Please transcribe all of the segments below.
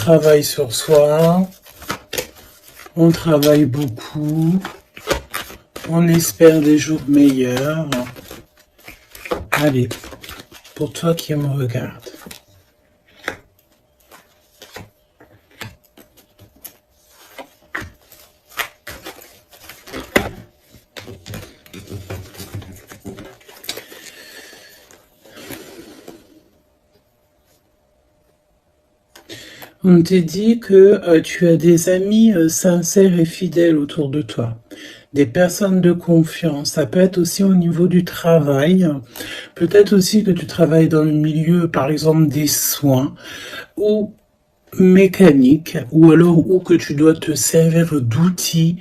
Travaille sur soi, on travaille beaucoup, on espère des jours meilleurs. Allez, pour toi qui me regarde. On te dit que tu as des amis sincères et fidèles autour de toi, des personnes de confiance. Ça peut être aussi au niveau du travail, peut-être aussi que tu travailles dans le milieu, par exemple, des soins ou mécanique, ou alors ou que tu dois te servir d'outils.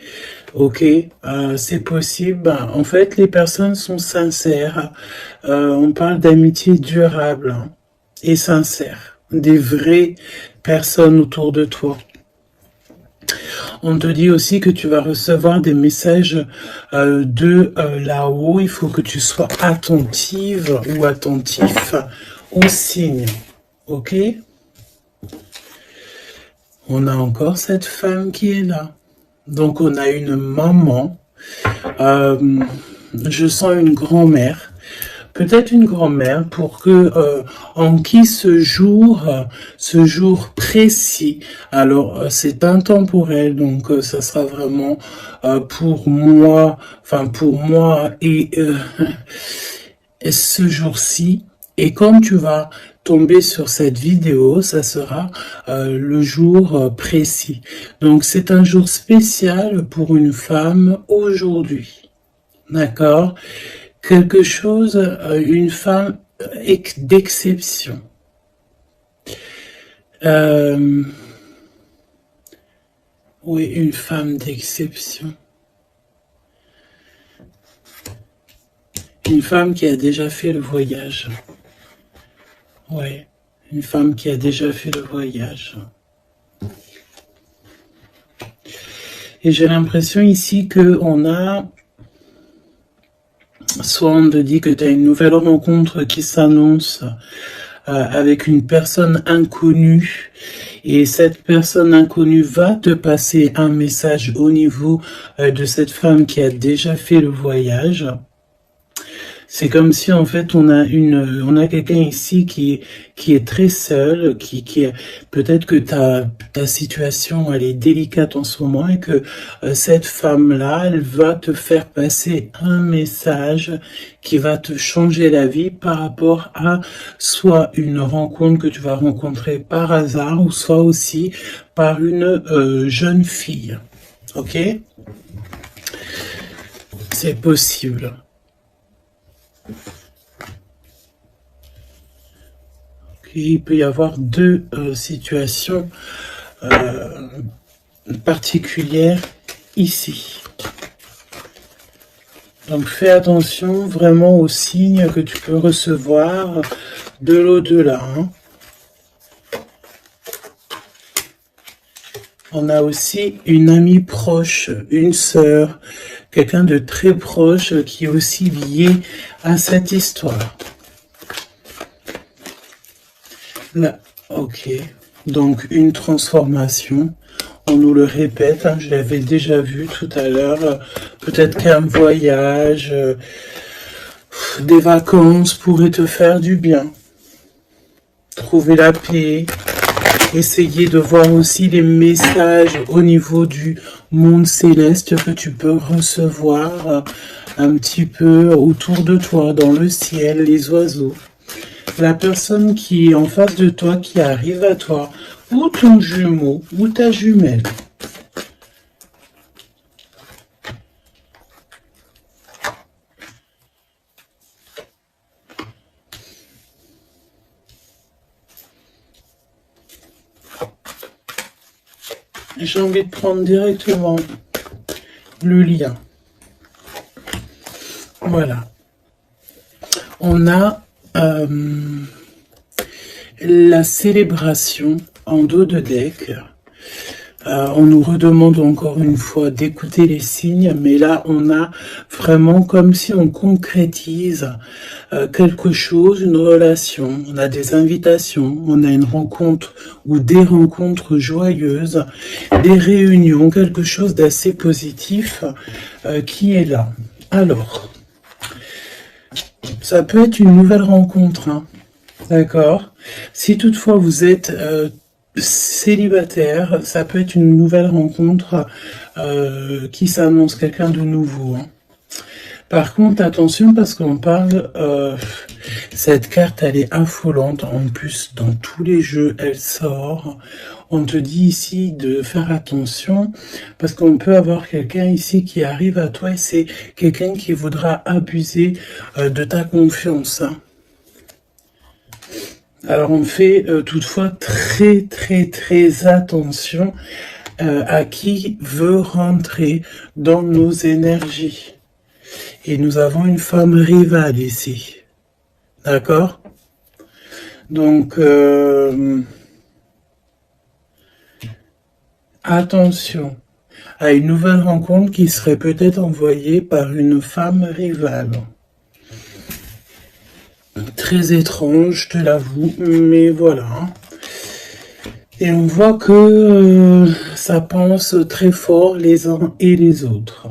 Ok, c'est possible. En fait, les personnes sont sincères. On parle d'amitié durable et sincère, des vraies personnes autour de toi. On te dit aussi que tu vas recevoir des messages de là-haut. Il faut que tu sois attentive ou attentif aux signes. Ok? On a encore cette femme qui est là. Donc on a une maman. Je sens une grand-mère. Peut-être une grand-mère pour que en qui ce jour précis, alors c'est intemporel, donc ça sera vraiment pour moi, et ce jour-ci. Et quand tu vas tomber sur cette vidéo, ça sera le jour précis. Donc c'est un jour spécial pour une femme aujourd'hui. D'accord? Quelque chose, une femme d'exception. Oui, une femme d'exception. Une femme qui a déjà fait le voyage. Oui, une femme qui a déjà fait le voyage. Et j'ai l'impression ici qu'on a... Soit on te dit que tu as une nouvelle rencontre qui s'annonce avec une personne inconnue et cette personne inconnue va te passer un message au niveau de cette femme qui a déjà fait le voyage. C'est comme si en fait on a quelqu'un ici qui est très seul, qui est peut-être que ta situation elle est délicate en ce moment et que cette femme-là, elle va te faire passer un message qui va te changer la vie par rapport à soit une rencontre que tu vas rencontrer par hasard ou soit aussi par une jeune fille. Ok? C'est possible. Il peut y avoir deux situations particulières ici. Donc fais attention vraiment aux signes que tu peux recevoir de l'au-delà. Hein. On a aussi une amie proche, une sœur, quelqu'un de très proche qui est aussi lié à cette histoire. Là, ok. Donc une transformation. On nous le répète, hein, je l'avais déjà vu tout à l'heure. Peut-être qu'un voyage, des vacances pourraient te faire du bien. Trouver la paix. Essayer de voir aussi les messages au niveau du monde céleste que tu peux recevoir un petit peu autour de toi, dans le ciel, les oiseaux. La personne qui est en face de toi, qui arrive à toi, ou ton jumeau, ou ta jumelle. J'ai envie de prendre directement le lien. Voilà. On a la célébration en dos de deck. On nous redemande encore une fois d'écouter les signes, mais là, on a vraiment comme si on concrétise quelque chose, une relation. On a des invitations, on a une rencontre ou des rencontres joyeuses, des réunions, quelque chose d'assez positif qui est là. Alors, ça peut être une nouvelle rencontre, hein, d'accord? Si toutefois vous êtes célibataire, ça peut être une nouvelle rencontre qui s'annonce, quelqu'un de nouveau. Hein. Par contre, attention parce qu'on parle, cette carte elle est affolante, en plus dans tous les jeux elle sort. On te dit ici de faire attention parce qu'on peut avoir quelqu'un ici qui arrive à toi et c'est quelqu'un qui voudra abuser de ta confiance. Hein. Alors on fait toutefois très attention à qui veut rentrer dans nos énergies. Et nous avons une femme rivale ici. D'accord? Donc, attention à une nouvelle rencontre qui serait peut-être envoyée par une femme rivale. Très étrange, je te l'avoue, mais voilà. Et on voit que ça pense très fort les uns et les autres.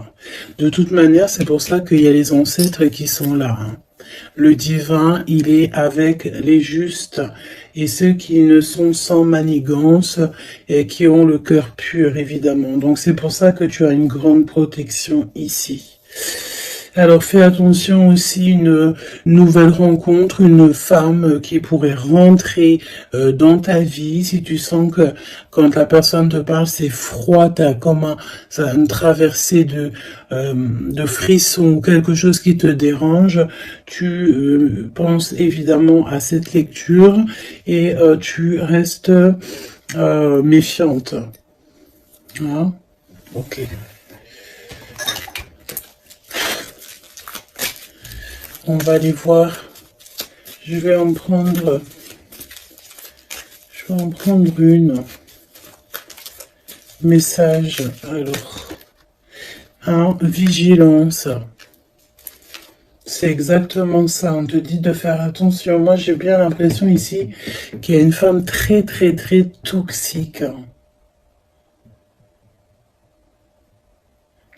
De toute manière, c'est pour ça qu'il y a les ancêtres qui sont là. Hein. Le divin, il est avec les justes et ceux qui ne sont sans manigance et qui ont le cœur pur, évidemment. Donc c'est pour ça que tu as une grande protection ici. Alors fais attention aussi, une nouvelle rencontre, une femme qui pourrait rentrer dans ta vie. Si tu sens que quand la personne te parle, c'est froid, tu as comme une traversée de frissons ou quelque chose qui te dérange, tu penses évidemment à cette lecture et tu restes méfiante. Hein? Ok. On va aller voir. Je vais en prendre une. Message. Alors. Vigilance. C'est exactement ça. On te dit de faire attention. Moi, j'ai bien l'impression ici qu'il y a une femme très toxique.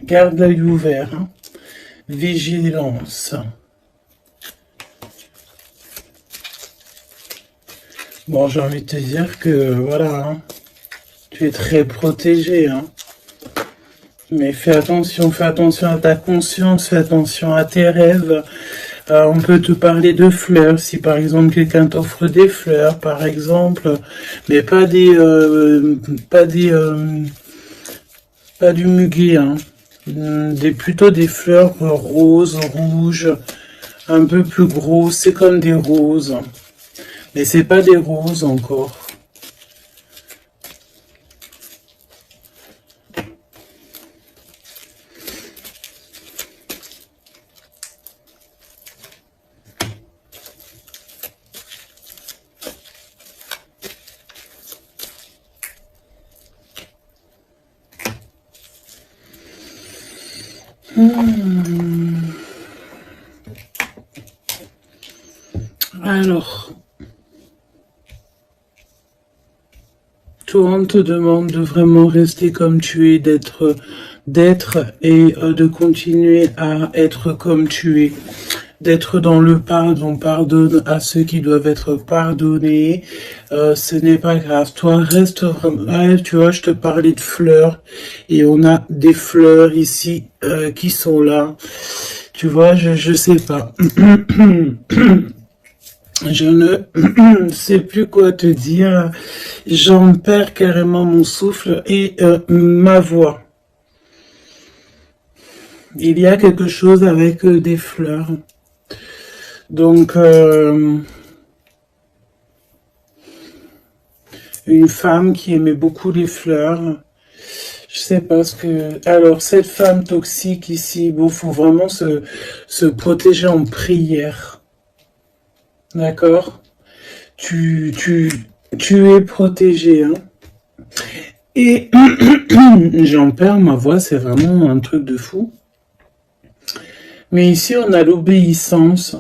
Garde l'œil ouvert. Hein. Vigilance. Bon, j'ai envie de te dire que, voilà, hein, tu es très protégé, hein. Mais fais attention à ta conscience, fais attention à tes rêves. On peut te parler de fleurs, si par exemple quelqu'un t'offre des fleurs, par exemple, mais pas du muguet, hein. Plutôt des fleurs roses, rouges, un peu plus grosses, c'est comme des roses. Mais c'est pas des roses encore. Alors, toi, on te demande de vraiment rester comme tu es, d'être et de continuer à être comme tu es, d'être dans le pardon, pardonne à ceux qui doivent être pardonnés, ce n'est pas grave, toi reste, tu vois, je te parlais de fleurs, et on a des fleurs ici qui sont là, tu vois, je sais pas. Je ne sais plus quoi te dire. J'en perds carrément mon souffle et ma voix. Il y a quelque chose avec des fleurs. Donc, une femme qui aimait beaucoup les fleurs. Je sais pas ce que... Alors, cette femme toxique ici, bon, faut vraiment se protéger en prière. D'accord? Tu es protégé, hein. Et j'en perds ma voix, c'est vraiment un truc de fou. Mais ici, on a l'obéissance.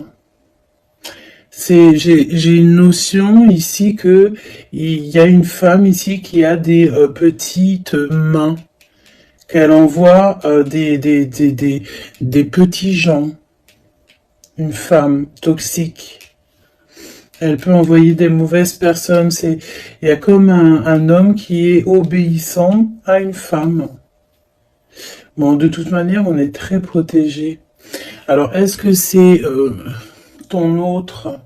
J'ai une notion ici que il y a une femme ici qui a des petites mains, qu'elle envoie des petits gens. Une femme toxique. Elle peut envoyer des mauvaises personnes. Il y a comme un homme qui est obéissant à une femme. Bon, de toute manière, on est très protégé. Alors, est-ce que c'est ton autre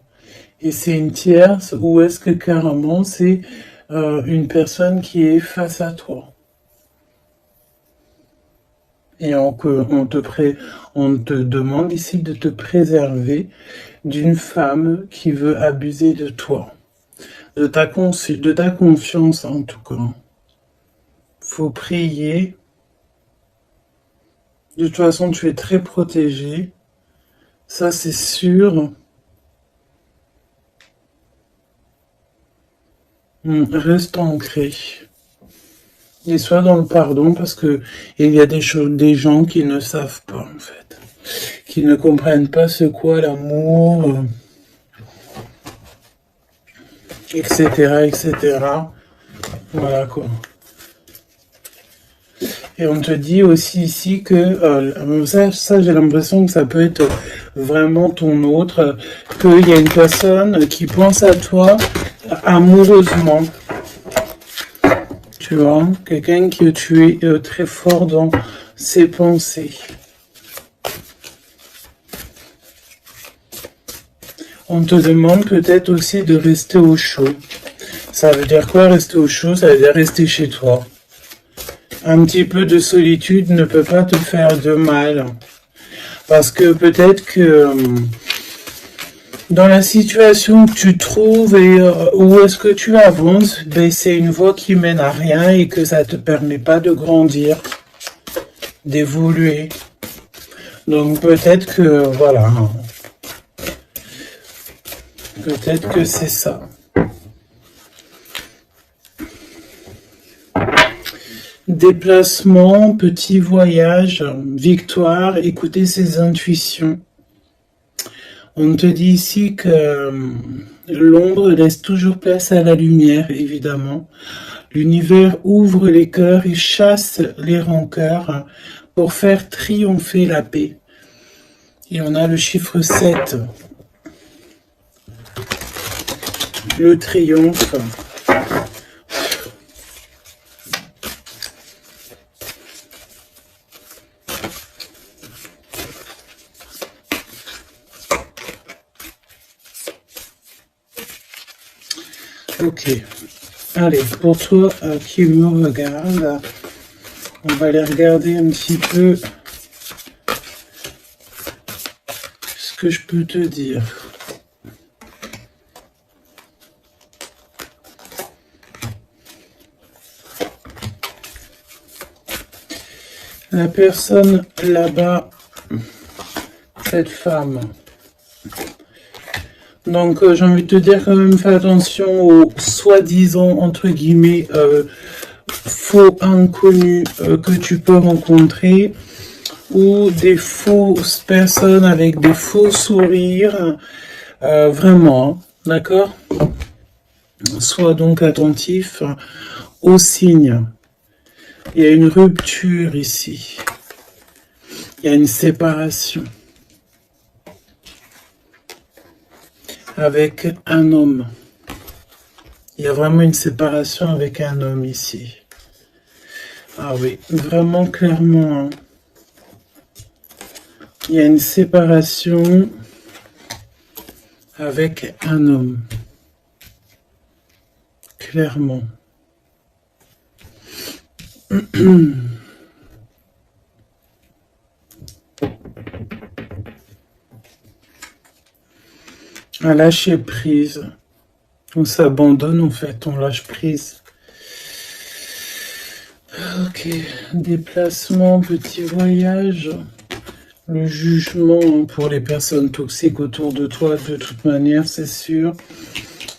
et c'est une tierce, ou est-ce que carrément c'est une personne qui est face à toi? Et on te demande ici de te préserver d'une femme qui veut abuser de toi, de ta confiance en tout cas. Faut prier. De toute façon, tu es très protégé. Ça, c'est sûr. Reste ancré. Et sois dans le pardon parce que il y a des gens qui ne savent pas, en fait. Qui ne comprennent pas ce qu'est l'amour, etc., etc. Voilà, quoi. Et on te dit aussi ici que ça j'ai l'impression que ça peut être vraiment ton autre, qu'il y a une personne qui pense à toi amoureusement. Tu vois, quelqu'un que tu es très fort dans ses pensées. On te demande peut-être aussi de rester au chaud. Ça veut dire quoi rester au chaud? Ça veut dire rester chez toi. Un petit peu de solitude ne peut pas te faire de mal. Parce que peut-être que dans la situation que tu trouves et où est-ce que tu avances, ben c'est une voie qui mène à rien et que ça te permet pas de grandir, d'évoluer. Donc peut-être que, voilà, peut-être que c'est ça. Déplacement, petit voyage, victoire, écouter ses intuitions. On te dit ici que l'ombre laisse toujours place à la lumière, évidemment. L'univers ouvre les cœurs et chasse les rancœurs pour faire triompher la paix. Et on a le chiffre 7. Le triomphe. Ok. Allez, pour toi qui me regarde, on va aller regarder un petit peu ce que je peux te dire. La personne là-bas, cette femme. Donc j'ai envie de te dire quand même, fais attention aux soi-disant, entre guillemets, faux inconnus que tu peux rencontrer, ou des fausses personnes avec des faux sourires, vraiment, d'accord? Sois donc attentif aux signes. Il y a une rupture ici. Il y a une séparation avec un homme. Il y a vraiment une séparation avec un homme ici. Ah oui, vraiment clairement. Hein. Il y a une séparation avec un homme. Clairement. Un lâcher prise. On s'abandonne en fait, on lâche prise. Ok, déplacement, petit voyage. Le jugement pour les personnes toxiques autour de toi, de toute manière, c'est sûr.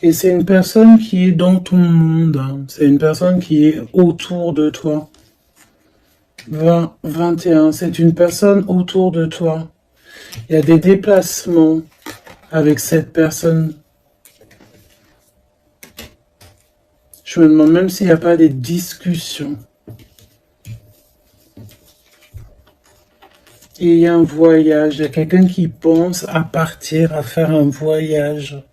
Et c'est une personne qui est dans ton monde, hein. C'est une personne qui est autour de toi. 20, 21, c'est une personne autour de toi. Il y a des déplacements avec cette personne. Je me demande même s'il n'y a pas des discussions. Et il y a un voyage, il y a quelqu'un qui pense à partir, à faire un voyage.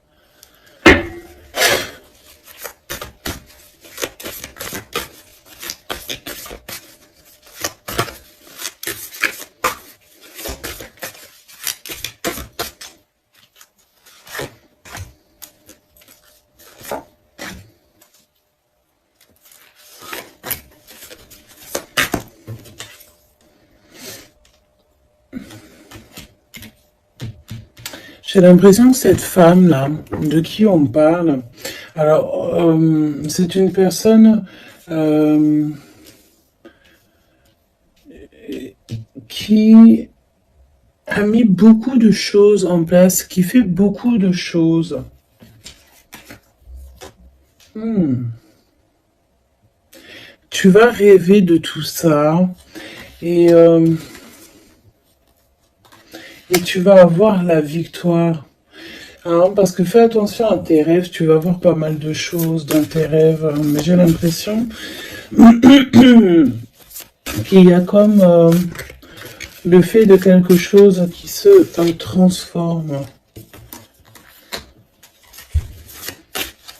J'ai l'impression que cette femme-là, de qui on parle, alors, c'est une personne qui a mis beaucoup de choses en place, qui fait beaucoup de choses. Tu vas rêver de tout ça et tu vas avoir la victoire. Hein, parce que fais attention à tes rêves, tu vas voir pas mal de choses dans tes rêves. Mais j'ai l'impression qu'il y a comme le fait de quelque chose qui se transforme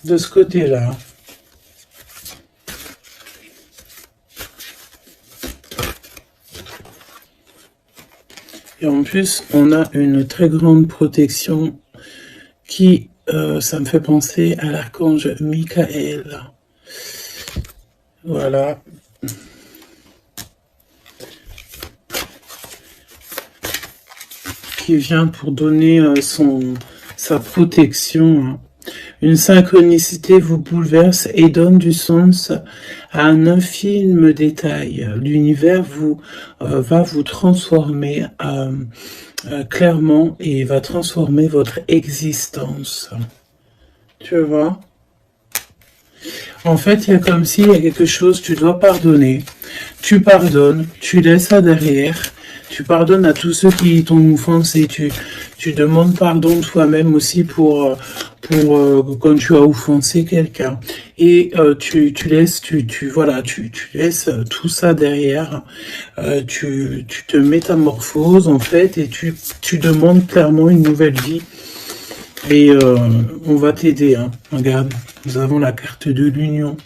de ce côté-là. Et en plus, on a une très grande protection qui, ça me fait penser à l'archange Michael. Voilà. Qui vient pour donner sa protection. Hein. Une synchronicité vous bouleverse et donne du sens à un infime détail. L'univers va vous transformer clairement et va transformer votre existence. Tu vois? En fait, il y a comme s'il y a quelque chose, tu dois pardonner. Tu pardonnes, tu laisses ça derrière. Tu pardonnes à tous ceux qui t'ont offensé. Tu demandes pardon toi-même aussi pour quand tu as offensé quelqu'un. Et tu laisses, voilà, tu laisses tout ça derrière. Tu te métamorphoses en fait et tu demandes clairement une nouvelle vie. Et on va t'aider. Hein. Regarde, nous avons la carte de l'union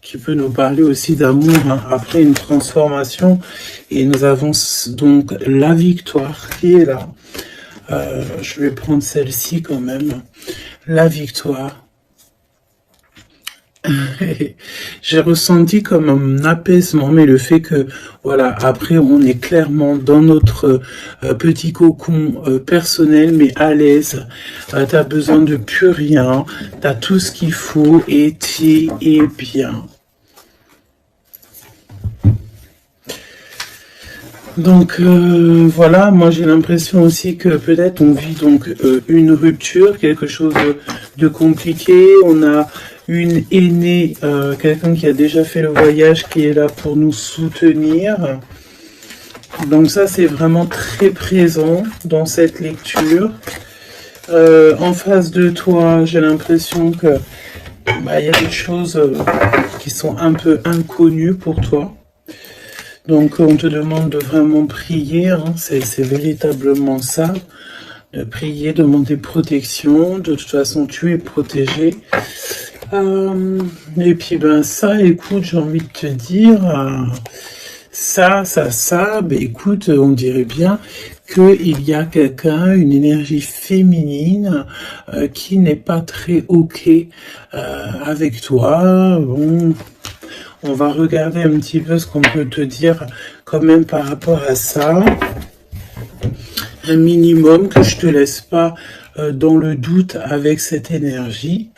qui peut nous parler aussi d'amour hein, après une transformation. Et nous avons donc la victoire qui est là. Je vais prendre celle-ci quand même. La victoire. J'ai ressenti comme un apaisement, mais le fait que, voilà, après on est clairement dans notre petit cocon personnel, mais à l'aise. T'as besoin de plus rien, t'as tout ce qu'il faut et tu es bien. Donc voilà, moi j'ai l'impression aussi que peut-être on vit donc une rupture, quelque chose de compliqué. On a une aînée, quelqu'un qui a déjà fait le voyage, qui est là pour nous soutenir. Donc ça c'est vraiment très présent dans cette lecture. En face de toi, j'ai l'impression que y a des choses qui sont un peu inconnues pour toi. Donc on te demande de vraiment prier, hein, c'est véritablement ça, de prier, demander protection, de toute façon tu es protégé. Et puis ça, écoute, j'ai envie de te dire, ça, écoute, on dirait bien qu'il y a quelqu'un, une énergie féminine qui n'est pas très ok avec toi. Bon, on va regarder un petit peu ce qu'on peut te dire quand même par rapport à ça. Un minimum que je te laisse pas dans le doute avec cette énergie.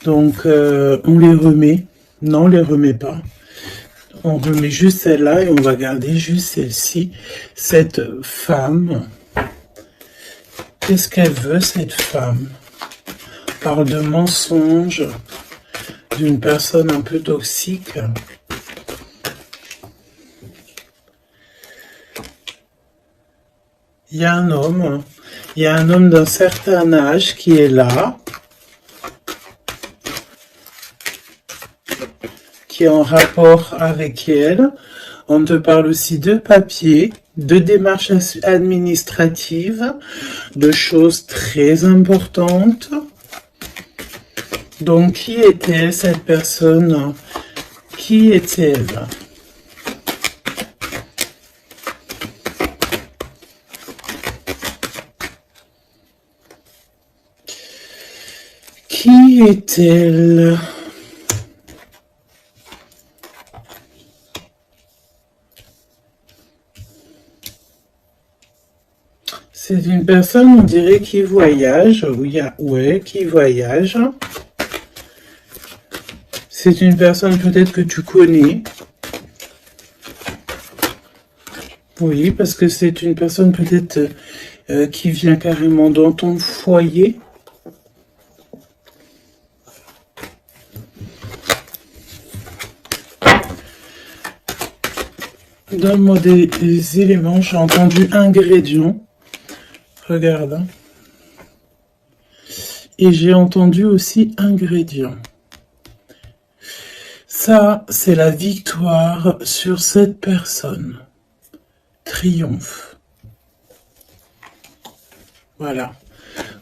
Donc, on les remet. Non, on les remet pas. On remet juste celle-là et on va garder juste celle-ci. Cette femme. Qu'est-ce qu'elle veut, cette femme? parle de mensonges, d'une personne un peu toxique. Il y a un homme d'un certain âge qui est là, qui est en rapport avec elle. On te parle aussi de papier, de démarches administratives, de choses très importantes. Donc, qui était cette personne? Qui est-elle? Qui est-elle? C'est une personne, on dirait, qui voyage. Ouais, qui voyage. C'est une personne peut-être que tu connais. Oui, parce que c'est une personne peut-être qui vient carrément dans ton foyer. Donne-moi des éléments. J'ai entendu ingrédients. Regarde. Et j'ai entendu aussi ingrédients. Ça, c'est la victoire sur cette personne. Triomphe. Voilà.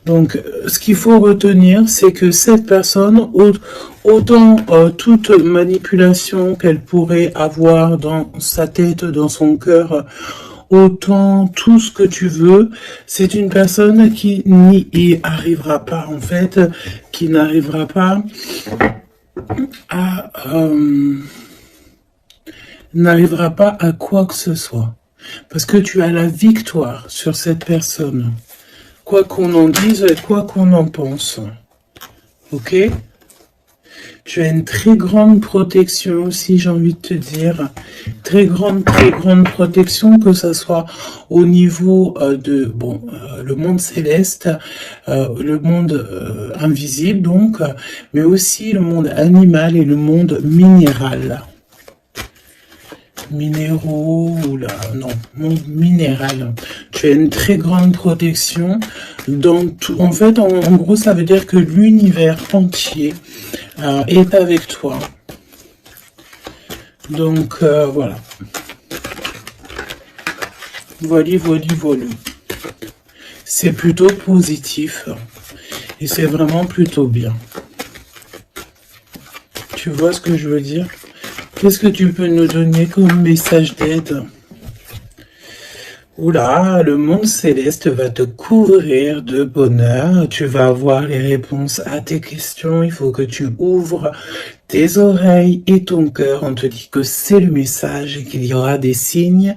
Donc, ce qu'il faut retenir, c'est que cette personne, autant toute manipulation qu'elle pourrait avoir dans sa tête, dans son cœur, autant tout ce que tu veux, c'est une personne qui n'y arrivera pas, en fait, qui n'arrivera pas à quoi que ce soit. Parce que tu as la victoire sur cette personne. Quoi qu'on en dise et quoi qu'on en pense. Ok? Tu as une très grande protection aussi, j'ai envie de te dire. Très grande protection, que ce soit au niveau le monde céleste, le monde invisible donc, mais aussi le monde animal et le monde minéral. Minéraux, monde minéral. Tu as une très grande protection dans tout. En fait, en gros, ça veut dire que l'univers entier est avec toi. Donc, voilà. Voilà. C'est plutôt positif. Et c'est vraiment plutôt bien. Tu vois ce que je veux dire? Qu'est-ce que tu peux nous donner comme message d'aide? Oula, le monde céleste va te couvrir de bonheur. Tu vas avoir les réponses à tes questions. Il faut que tu ouvres tes oreilles et ton cœur. On te dit que c'est le message et qu'il y aura des signes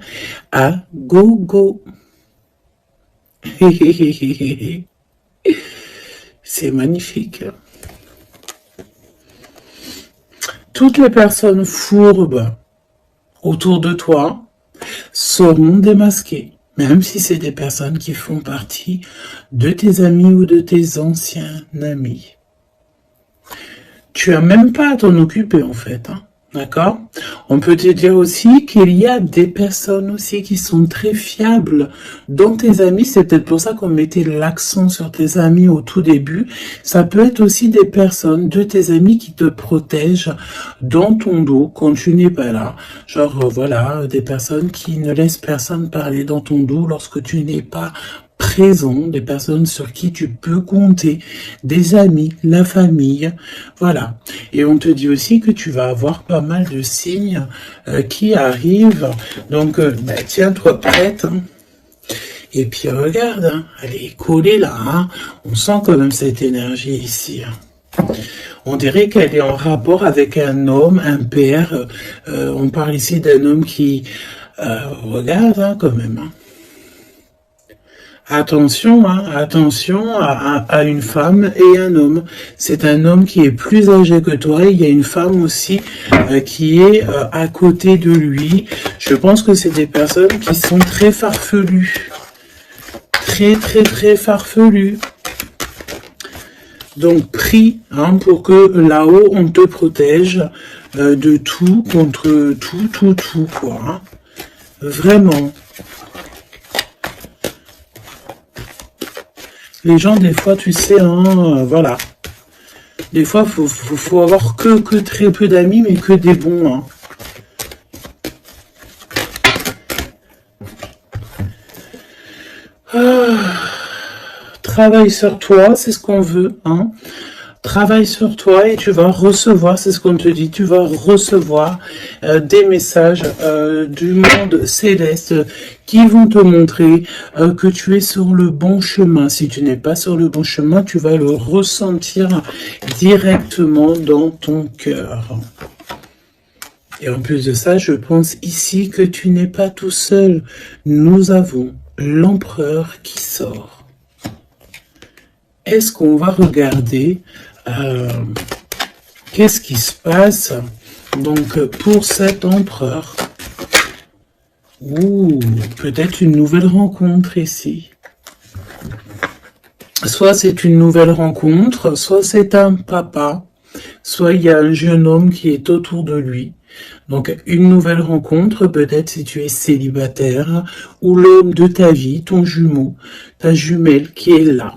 à gogo. C'est magnifique. Toutes les personnes fourbes autour de toi seront démasquées, même si c'est des personnes qui font partie de tes amis ou de tes anciens amis. Tu n'as même pas à t'en occuper en fait, hein, d'accord? On peut te dire aussi qu'il y a des personnes aussi qui sont très fiables dans tes amis. C'est peut-être pour ça qu'on mettait l'accent sur tes amis au tout début. Ça peut être aussi des personnes de tes amis qui te protègent dans ton dos quand tu n'es pas là. Genre, voilà, des personnes qui ne laissent personne parler dans ton dos lorsque tu n'es pas présent, des personnes sur qui tu peux compter, des amis, la famille, voilà. Et on te dit aussi que tu vas avoir pas mal de signes qui arrivent, donc tiens-toi prête, hein. Et puis regarde, hein, elle est collée là, hein. On sent quand même cette énergie ici, hein. On dirait qu'elle est en rapport avec un homme, un père, on parle ici d'un homme qui regarde, hein, quand même, hein. Attention, hein, attention à une femme et un homme. C'est un homme qui est plus âgé que toi et il y a une femme aussi qui est à côté de lui. Je pense que c'est des personnes qui sont très farfelues. Très farfelues. Donc, prie hein, pour que là-haut, on te protège de tout, contre tout, quoi. Hein. Vraiment. Les gens, des fois, tu sais, hein, voilà. Des fois, faut avoir que très peu d'amis, mais que des bons. Hein. Travaille sur toi, c'est ce qu'on veut. Hein. Travaille sur toi et tu vas recevoir, c'est ce qu'on te dit, tu vas recevoir des messages du monde céleste qui vont te montrer que tu es sur le bon chemin. Si tu n'es pas sur le bon chemin, tu vas le ressentir directement dans ton cœur. Et en plus de ça, je pense ici que tu n'es pas tout seul. Nous avons l'empereur qui sort. Est-ce qu'on va regarder qu'est-ce qui se passe donc pour cet empereur? Ouh, peut-être une nouvelle rencontre ici. Soit c'est une nouvelle rencontre, soit c'est un papa, soit il y a un jeune homme qui est autour de lui. Donc une nouvelle rencontre, peut-être si tu es célibataire, ou l'homme de ta vie, ton jumeau, ta jumelle qui est là.